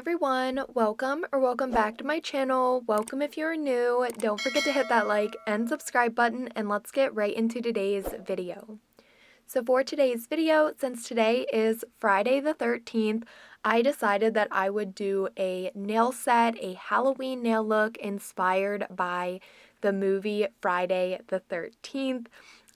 everyone, welcome back to my channel. Welcome if you're new. Don't forget to hit that like and subscribe button, and let's get right into today's video. So for today's video, since today is Friday the 13th, I decided that I would do a nail set, a Halloween nail look inspired by the movie Friday the 13th.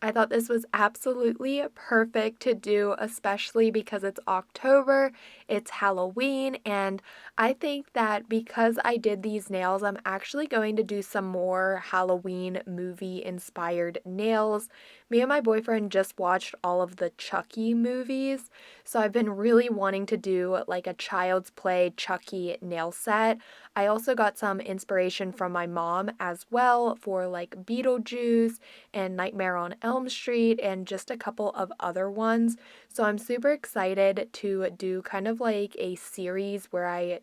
I thought this was absolutely perfect to do, especially because it's October, it's Halloween, and I think that because I did these nails, I'm actually going to do some more Halloween movie inspired nails. Me and my boyfriend just watched all of the Chucky movies, so I've been really wanting to do like a Child's Play Chucky nail set. I also got some inspiration from my mom as well for like Beetlejuice and Nightmare on Elm Street and just a couple of other ones. So I'm super excited to do kind of like a series where I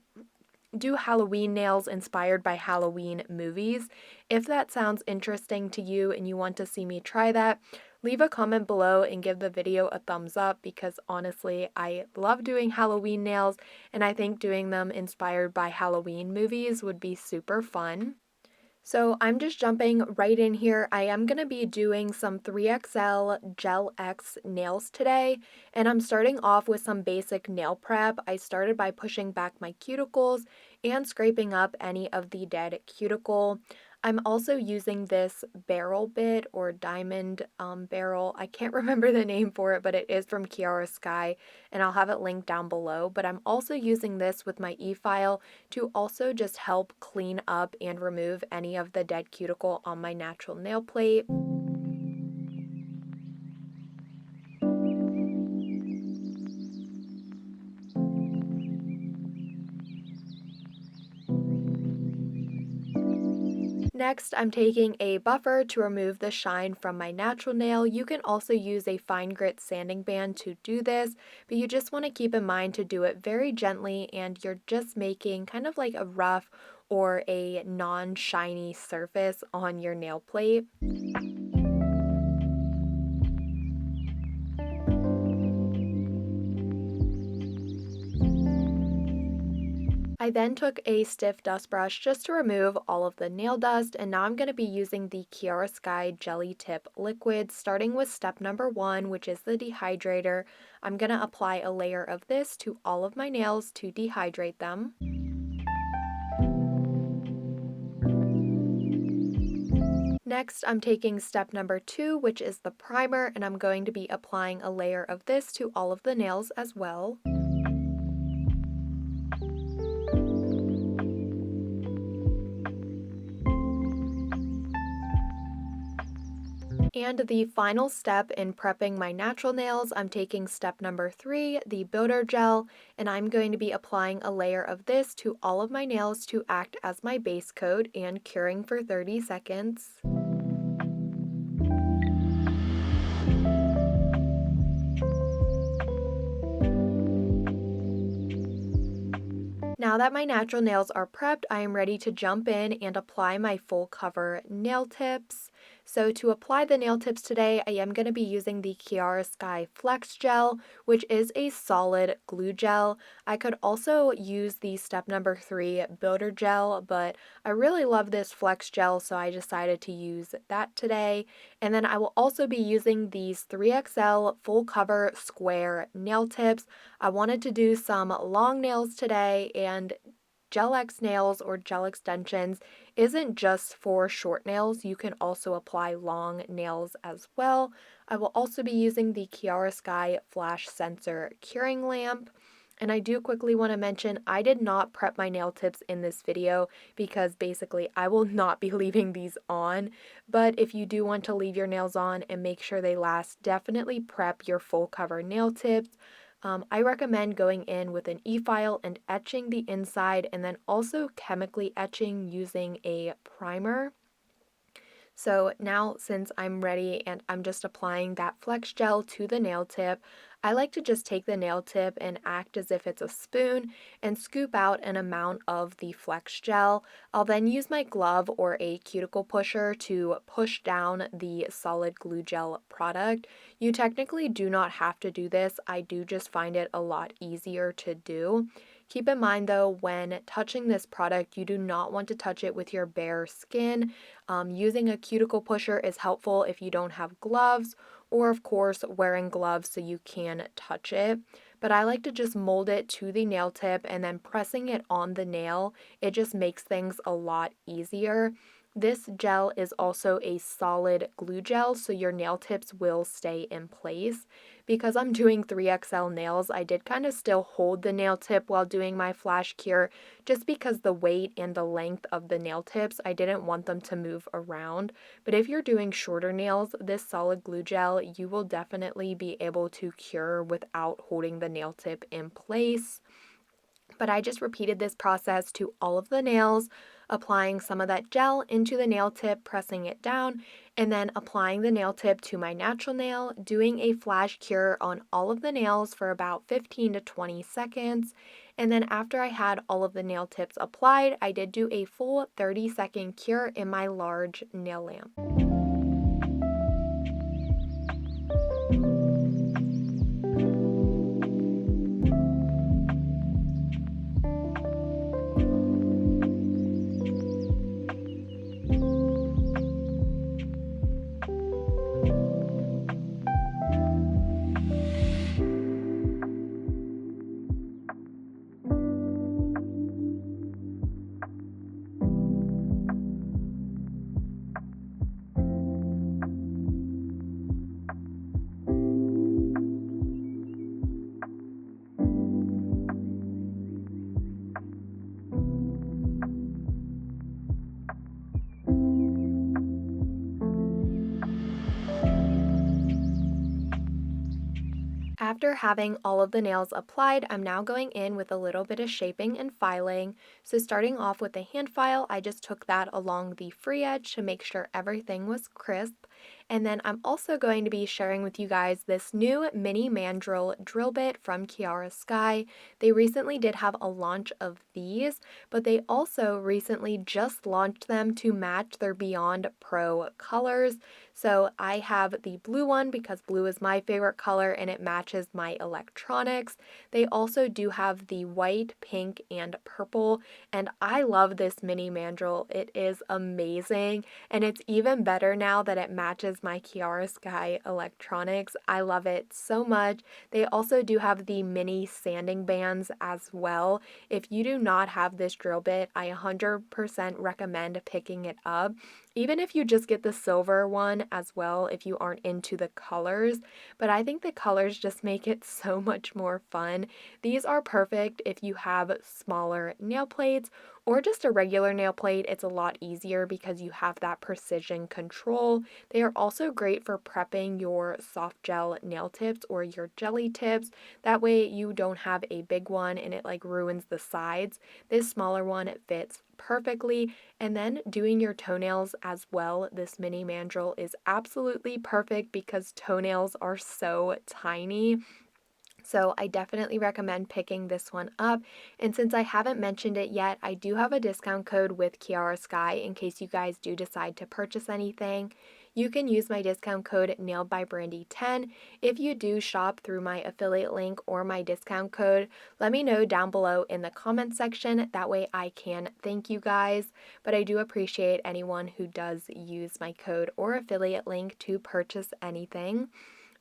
do Halloween nails inspired by Halloween movies. If that sounds interesting to you and you want to see me try that, leave a comment below and give the video a thumbs up because honestly, I love doing Halloween nails and I think doing them inspired by Halloween movies would be super fun. So I'm just jumping right in here. I am going to be doing some 3XL Gel X nails today, and I'm starting off with some basic nail prep. I started by pushing back my cuticles and scraping up any of the dead cuticle. I'm also using this barrel bit or diamond barrel. I can't remember the name for it, but it is from Kiara Sky, and I'll have it linked down below. But I'm also using this with my e-file to also just help clean up and remove any of the dead cuticle on my natural nail plate. Next, I'm taking a buffer to remove the shine from my natural nail. You can also use a fine grit sanding band to do this, but you just want to keep in mind to do it very gently and you're just making kind of like a rough or a non-shiny surface on your nail plate. I then took a stiff dust brush just to remove all of the nail dust, and now I'm going to be using the Kiara Sky Jelly Tip Liquid, starting with step number 1, which is the dehydrator. I'm going to apply a layer of this to all of my nails to dehydrate them. Next, I'm taking step number 2, which is the primer, and I'm going to be applying a layer of this to all of the nails as well. And the final step in prepping my natural nails, I'm taking step number 3, the builder gel, and I'm going to be applying a layer of this to all of my nails to act as my base coat and curing for 30 seconds. Now that my natural nails are prepped, I am ready to jump in and apply my full cover nail tips. So to apply the nail tips today, I am going to be using the Kiara Sky Flex Gel, which is a solid glue gel. I could also use the step number 3 builder gel, but I really love this Flex Gel, so I decided to use that today. And then I will also be using these 3XL full cover square nail tips. I wanted to do some long nails today, and Gel X nails or gel extensions isn't just for short nails. You can also apply long nails as well. I will also be using the Kiara Sky Flash Sensor Curing Lamp. And I do quickly want to mention I did not prep my nail tips in this video because basically I will not be leaving these on. But if you do want to leave your nails on and make sure they last, definitely prep your full cover nail tips. I recommend going in with an e-file and etching the inside and then also chemically etching using a primer. So now since I'm ready and I'm just applying that flex gel to the nail tip, I like to just take the nail tip and act as if it's a spoon and scoop out an amount of the flex gel. I'll then use my glove or a cuticle pusher to push down the solid glue gel product. You technically do not have to do this. I do just find it a lot easier to do. Keep in mind though, when touching this product, you do not want to touch it with your bare skin. Using a cuticle pusher is helpful if you don't have gloves, or of course wearing gloves so you can touch it. But I like to just mold it to the nail tip and then pressing it on the nail. It just makes things a lot easier. This gel is also a solid glue gel, so your nail tips will stay in place. Because I'm doing 3XL nails, I did kind of still hold the nail tip while doing my flash cure, just because the weight and the length of the nail tips, I didn't want them to move around. But if you're doing shorter nails, this solid glue gel, you will definitely be able to cure without holding the nail tip in place. But I just repeated this process to all of the nails, applying some of that gel into the nail tip, pressing it down, and then applying the nail tip to my natural nail, doing a flash cure on all of the nails for about 15 to 20 seconds. And then after I had all of the nail tips applied, I did do a full 30-second cure in my large nail lamp. After having all of the nails applied, I'm now going in with a little bit of shaping and filing. So starting off with the hand file, I just took that along the free edge to make sure everything was crisp. And then I'm also going to be sharing with you guys this new mini mandrel drill bit from Kiara Sky. They recently did have a launch of these, but they also recently just launched them to match their Beyond Pro colors. So I have the blue one because blue is my favorite color and it matches my electronics. They also do have the white, pink, and purple, and I love this mini mandrel. It is amazing, and it's even better now that it matches my Kiara Sky electronics. I love it so much. They also do have the mini sanding bands as well. If you do not have this drill bit, I 100% recommend picking it up. Even if you just get the silver one as well, if you aren't into the colors, but I think the colors just make it so much more fun. These are perfect if you have smaller nail plates or just a regular nail plate. It's a lot easier because you have that precision control. They are also great for prepping your soft gel nail tips or your jelly tips. That way you don't have a big one and it like ruins the sides. This smaller one, it fits perfectly. And then doing your toenails as well, this mini mandrel is absolutely perfect because toenails are so tiny. So I definitely recommend picking this one up. And since I haven't mentioned it yet, I do have a discount code with Kiara Sky in case you guys do decide to purchase anything. You can use my discount code Nailedbybrandi10 if you do shop through my affiliate link or my discount code. Let me know down below in the comment section. That way I can thank you guys. But I do appreciate anyone who does use my code or affiliate link to purchase anything.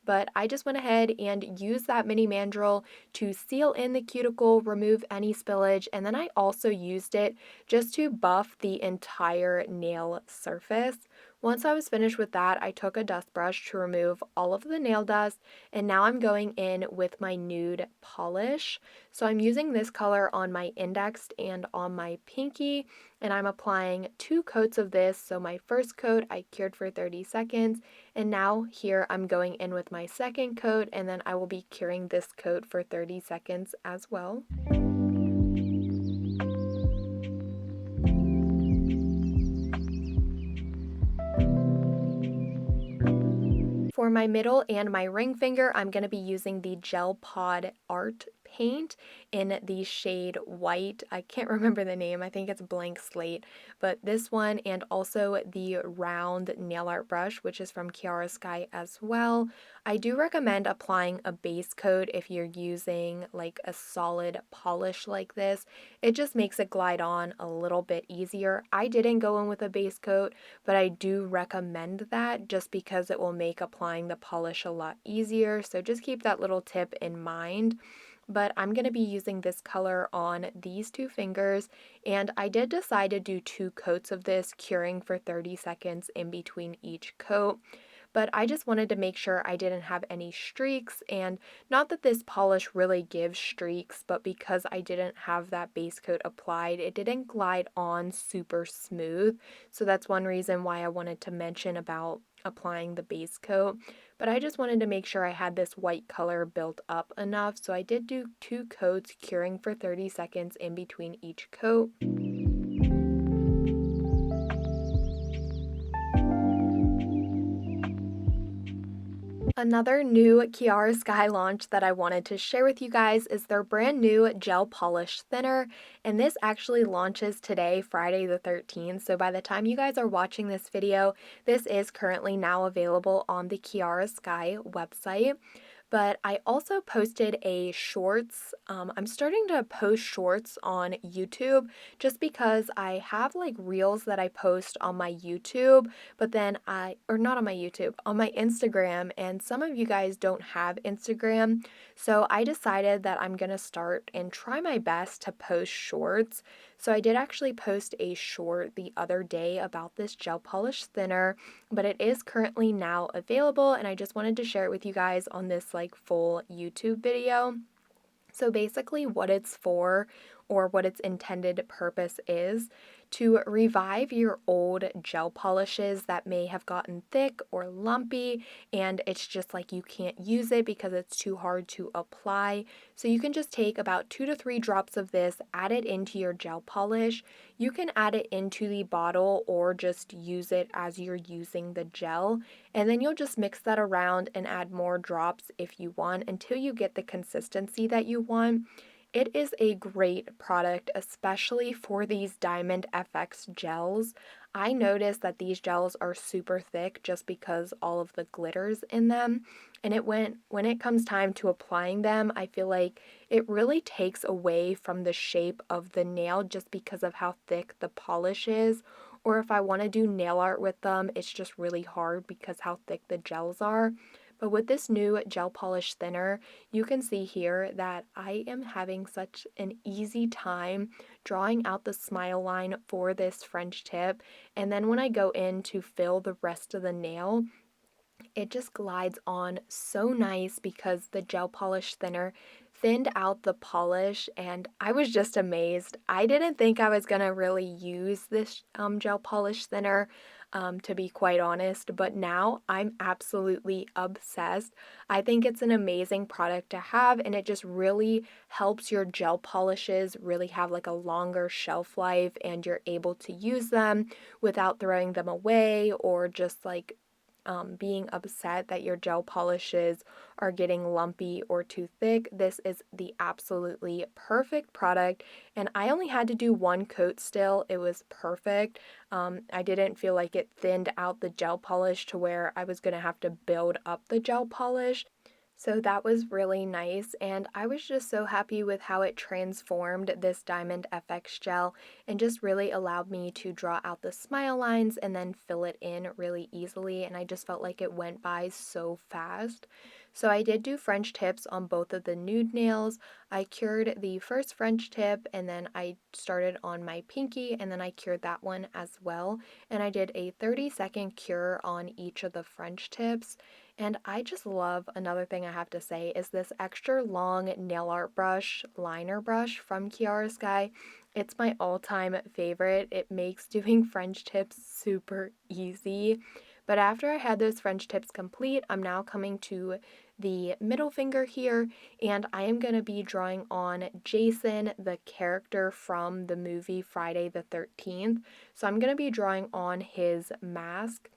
But I just went ahead and used that mini mandrel to seal in the cuticle, remove any spillage, and then I also used it just to buff the entire nail surface. Once I was finished with that, I took a dust brush to remove all of the nail dust, and now I'm going in with my nude polish. So I'm using this color on my index and on my pinky, and I'm applying 2 coats of this. So my first coat I cured for 30 seconds, and now here I'm going in with my second coat, and then I will be curing this coat for 30 seconds as well. For my middle and my ring finger, I'm going to be using the Gel Pod Art paint in the shade White. I can't remember the name. I think it's Blank Slate. But this one, and also the round nail art brush, which is from Kiara Sky as well. I do recommend applying a base coat if you're using like a solid polish like this. It just makes it glide on a little bit easier. I didn't go in with a base coat, but I do recommend that just because it will make applying the polish a lot easier. So just keep that little tip in mind. But I'm going to be using this color on these two fingers, and I did decide to do 2 coats of this, curing for 30 seconds in between each coat. But I just wanted to make sure I didn't have any streaks, and not that this polish really gives streaks, but because I didn't have that base coat applied, it didn't glide on super smooth. So that's one reason why I wanted to mention about applying the base coat. But I just wanted to make sure I had this white color built up enough, so I did do 2 coats, curing for 30 seconds in between each coat. Another new Kiara Sky launch that I wanted to share with you guys is their brand new gel polish thinner, and this actually launches today, Friday the 13th, so by the time you guys are watching this video, this is currently now available on the Kiara Sky website. But I also posted a shorts. I'm starting to post shorts on YouTube just because I have like reels that I post on my YouTube, but then or not on my YouTube, on my Instagram, and some of you guys don't have Instagram. So I decided that I'm going to start and try my best to post shorts. So I did actually post a short the other day about this gel polish thinner, but it is currently now available, and I just wanted to share it with you guys on this like full YouTube video. So basically what it's for, or what its intended purpose is, to revive your old gel polishes that may have gotten thick or lumpy, and it's just like you can't use it because it's too hard to apply. So you can just take about 2 to 3 drops of this, add it into your gel polish. You can add it into the bottle or just use it as you're using the gel, and then you'll just mix that around and add more drops if you want until you get the consistency that you want. It is a great product, especially for these Diamond FX gels. I noticed that these gels are super thick just because all of the glitters in them. And when it comes time to applying them, I feel like it really takes away from the shape of the nail just because of how thick the polish is. Or if I want to do nail art with them, it's just really hard because how thick the gels are. But with this new gel polish thinner, you can see here that I am having such an easy time drawing out the smile line for this French tip. And then when I go in to fill the rest of the nail, it just glides on so nice because the gel polish thinner thinned out the polish, and I was just amazed. I didn't think I was going to really use this gel polish thinner, to be quite honest, but now I'm absolutely obsessed. I think it's an amazing product to have, and it just really helps your gel polishes really have like a longer shelf life, and you're able to use them without throwing them away or just like being upset that your gel polishes are getting lumpy or too thick. This is the absolutely perfect product, and I only had to do 1 coat still. It was perfect. I didn't feel like it thinned out the gel polish to where I was going to have to build up the gel polish. So that was really nice, and I was just so happy with how it transformed this Diamond FX gel and just really allowed me to draw out the smile lines and then fill it in really easily, and I just felt like it went by so fast. So I did do French tips on both of the nude nails. I cured the first French tip, and then I started on my pinky, and then I cured that one as well, and I did a 30-second cure on each of the French tips. And I just love, another thing I have to say is this extra long nail art brush, liner brush from Kiara Sky. It's my all-time favorite. It makes doing French tips super easy. But after I had those French tips complete, I'm now coming to the middle finger here, and I am going to be drawing on Jason, the character from the movie Friday the 13th. So I'm going to be drawing on his mask.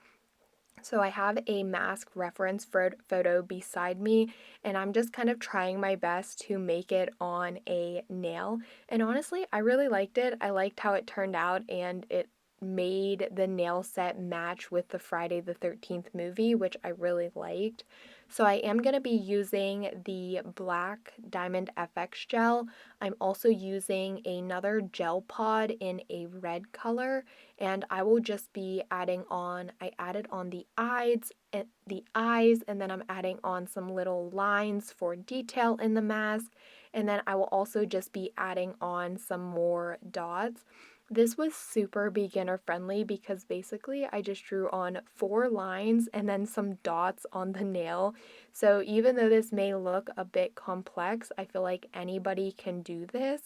So I have a mask reference photo beside me, and I'm just kind of trying my best to make it on a nail. And honestly, I really liked it. I liked how it turned out, and it made the nail set match with the Friday the 13th movie, which I really liked. So I am going to be using the black Diamond FX gel. I'm also using another gel pod in a red color, and I will just be adding on, I added on the eyes, and then I'm adding on some little lines for detail in the mask, and then I will also just be adding on some more dots. This was super beginner friendly because basically I just drew on 4 lines and then some dots on the nail. So even though this may look a bit complex, I feel like anybody can do this.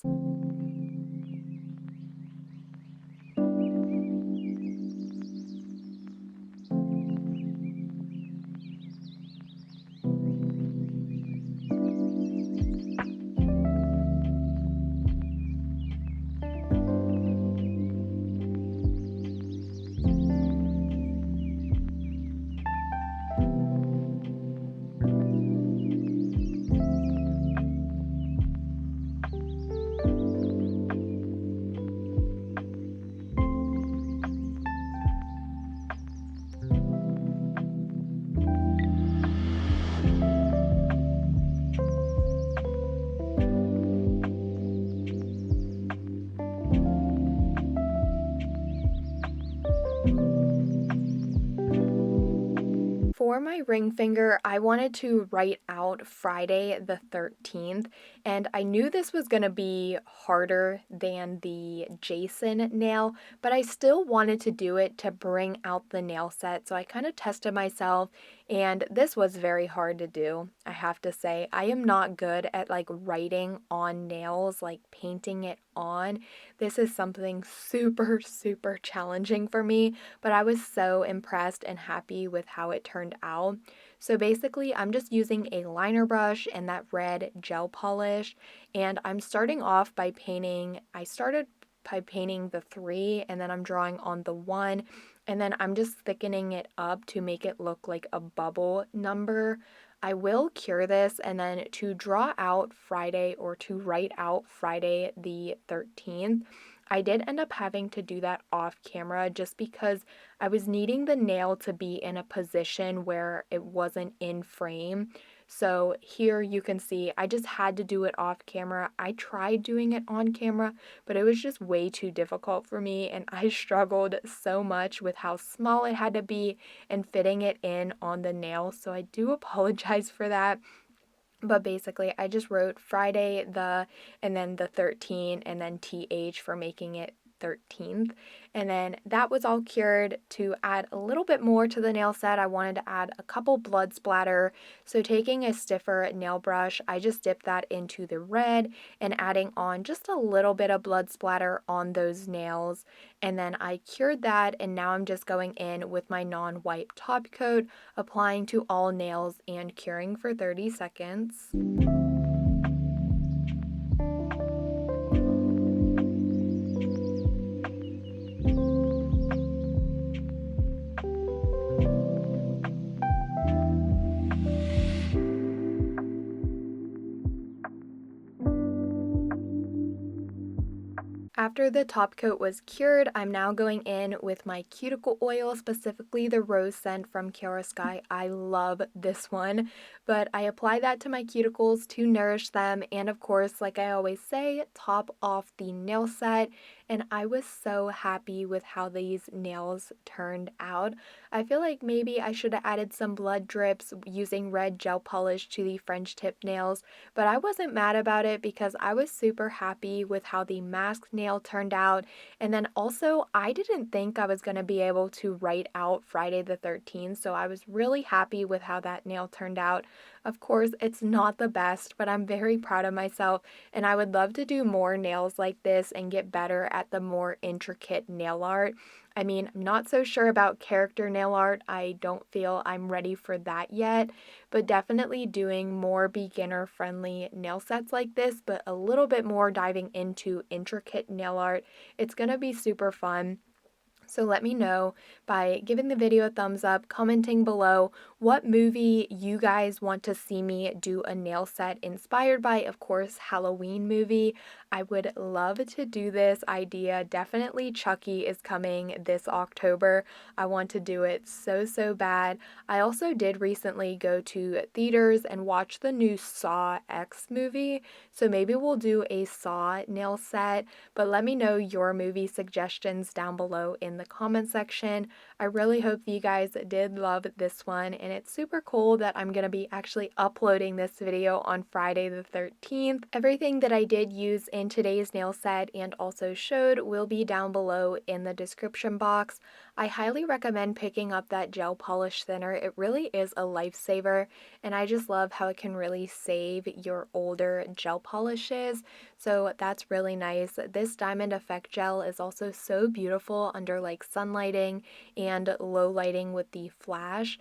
For my ring finger, I wanted to write out Friday the 13th, and I knew this was going to be harder than the Jason nail, but I still wanted to do it to bring out the nail set, so I kind of tested myself, and this was very hard to do, I have to say. I am not good at like writing on nails, like painting it on. This is something super, super challenging for me, but I was so impressed and happy with how it turned out. So basically, I'm just using a liner brush and that red gel polish, and I'm starting off by painting. I started by painting the 3, and then I'm drawing on the 1, and then I'm just thickening it up to make it look like a bubble number. I will cure this, and then to draw out Friday, or to write out Friday the 13th, I did end up having to do that off camera just because I was needing the nail to be in a position where it wasn't in frame. So here you can see I just had to do it off camera. I tried doing it on camera, but it was just way too difficult for me, and I struggled so much with how small it had to be and fitting it in on the nail. So I do apologize for that. But basically, I just wrote Friday and then the 13 and then TH for making it 13th. And then that was all cured. To add a little bit more to the nail set, I wanted to add a couple blood splatter. So taking a stiffer nail brush, I just dipped that into the red and adding on just a little bit of blood splatter on those nails. And then I cured that, and now I'm just going in with my non-wipe top coat, applying to all nails and curing for 30 seconds. After the top coat was cured, I'm now going in with my cuticle oil, specifically the rose scent from Kiara Sky. I love this one, but I apply that to my cuticles to nourish them, and of course, like I always say, top off the nail set, and I was so happy with how these nails turned out. I feel like maybe I should have added some blood drips using red gel polish to the French tip nails, but I wasn't mad about it because I was super happy with how the mask nail turned out. And then also, I didn't think I was going to be able to write out Friday the 13th, so I was really happy with how that nail turned out. Of course, it's not the best, but I'm very proud of myself, and I would love to do more nails like this and get better at the more intricate nail art. I mean, I'm not so sure about character nail art. I don't feel I'm ready for that yet, but definitely doing more beginner-friendly nail sets like this, but a little bit more diving into intricate nail art. It's going to be super fun. So let me know by giving the video a thumbs up, commenting below what movie you guys want to see me do a nail set inspired by. Of course, Halloween movie. I would love to do this idea. Definitely Chucky is coming this October. I want to do it so bad. I also did recently go to theaters and watch the new Saw X movie. So maybe we'll do a Saw nail set, but let me know your movie suggestions down below in the comment section. I really hope you guys did love this one, and it's super cool that I'm going to be actually uploading this video on Friday the 13th. Everything that I did use in today's nail set and also showed will be down below in the description box. I highly recommend picking up that gel polish thinner. It really is a lifesaver, and I just love how it can really save your older gel polishes. So that's really nice. This Diamond Effect gel is also so beautiful under like sunlighting and low lighting with the flash.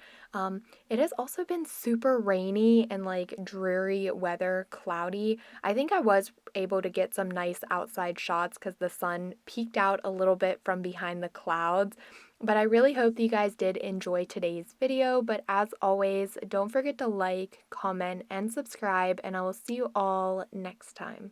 It has also been super rainy and like dreary weather, cloudy. I think I was able to get some nice outside shots because the sun peeked out a little bit from behind the clouds. But I really hope that you guys did enjoy today's video. But as always, don't forget to like, comment, and subscribe, and I will see you all next time.